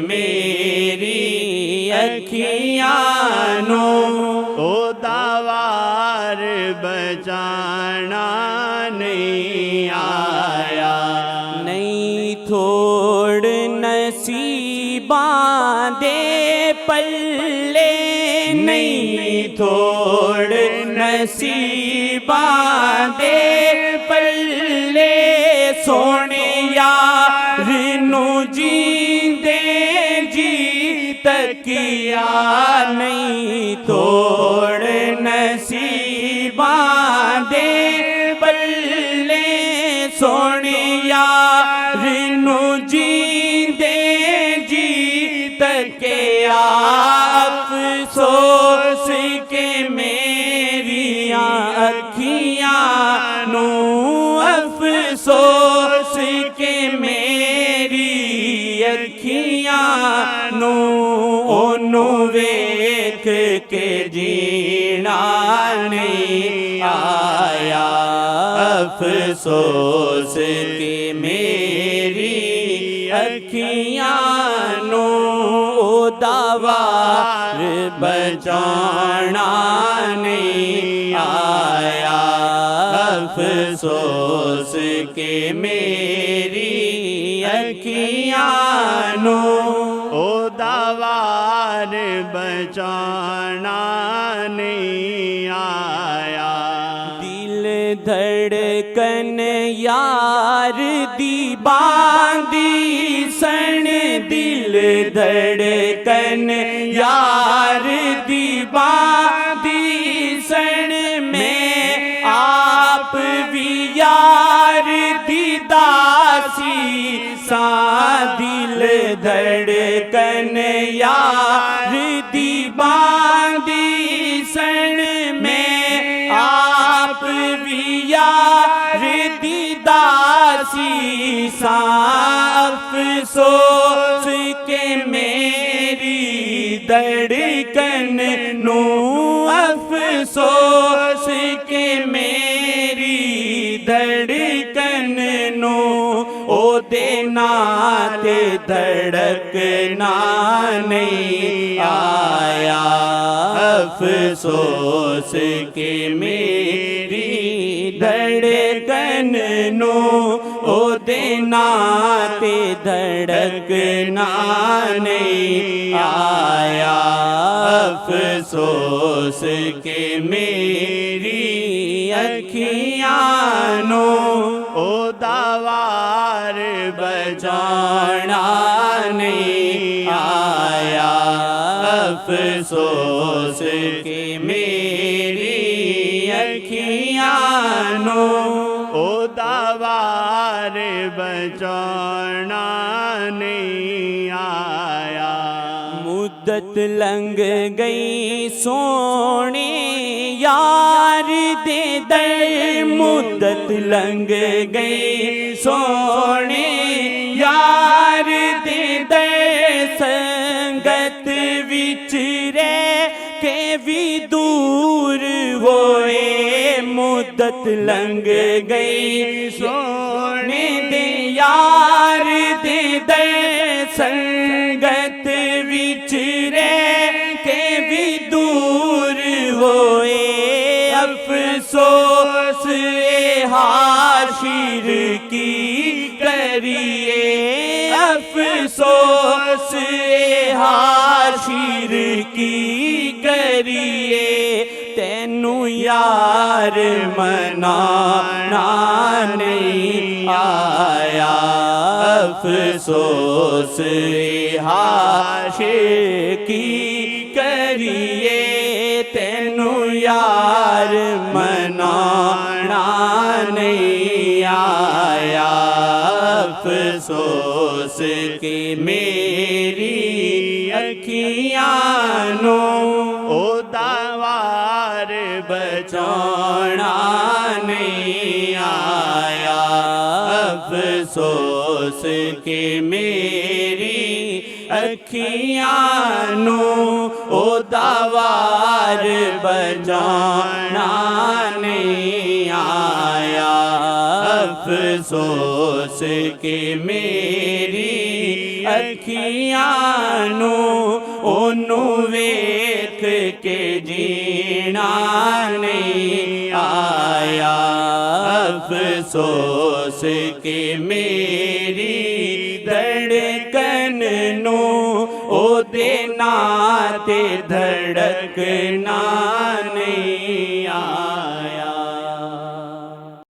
मेरी अखियां नू ओ दावार बचाना नहीं आया। नहीं थोड़ नसीबां दे पल्ले, नहीं थोड़ नसीबां दे पल्ले, सोने यार नू जींदे जी तकिया। नहीं थोड़ नसीबां दे पल्ले, सोने यार नू जींदे जी तकिया। अफसोस के मेरियां अखियां नू, अफसोस के मेरी अखियां नू, ओनू वेख के जीना नहीं आया। अफसोस के मेरी अखियां नू ओ दावार बचाना नहीं आया। अफसोस के मेरी अखियां नू ओ दावार बचाना नहीं आया। दिल धड़कन यार दी बांधी सन, दिल धड़कन यार दी बांधी सन, मैं आप भी यार दी दासी सा। दिल धड़कन यार दी बांधी सन, मैं आप भी यार दी दासी सा। अफसोस के मेरी धड़कन नू, अफसोस के मेरी धड़कन नू, ओ देना ते धड़कना नहीं आया। अफसोस के मेरी धड़कन नू, ओ देना ते धड़कना नहीं आया। अफसोस के मेरी अखियां नू ओ दावार बचाना नहीं आया। अफसोस के मेरी अखियां नू ओ दावार बचाना नहीं आया। मुद्दत लंघ गई सोने यार दे दर, मुद्दत लंघ गई सोने यार दे दर, संगत विच रह के भी दूर होए। मुद्दत लंघ गई सोने दे यार दे दर, संगत विच रह के भी दूर होए। अफसोस हाशिर की करिए, अफसोस हाशिर की करिए, तेनू यार मनाना नहीं आया। अफसोस हाशिर की करिए, तेनू यार मनाना नहीं आया। अफसोस के मेरी अखियां नू ओ दावार बचाना नहीं आया। अफसोस के मेरी अखियां नू ओ दावार बचाना नहीं आया। अफसोस के मेरी अखियां ਨੂੰ ਉਹਨੂੰ ਵੇਖ ਕੇ ਜੀਣਾ ਨਹੀਂ ਆਇਆ ਅਫਸੋਸ ਕਿ ਮੇਰੀ ਧੜਕਨ ਨੂੰ ਉਹਦੇ ਨਾਂ ਤੇ ਧੜਕਣਾ ਨਹੀਂ ਆਇਆ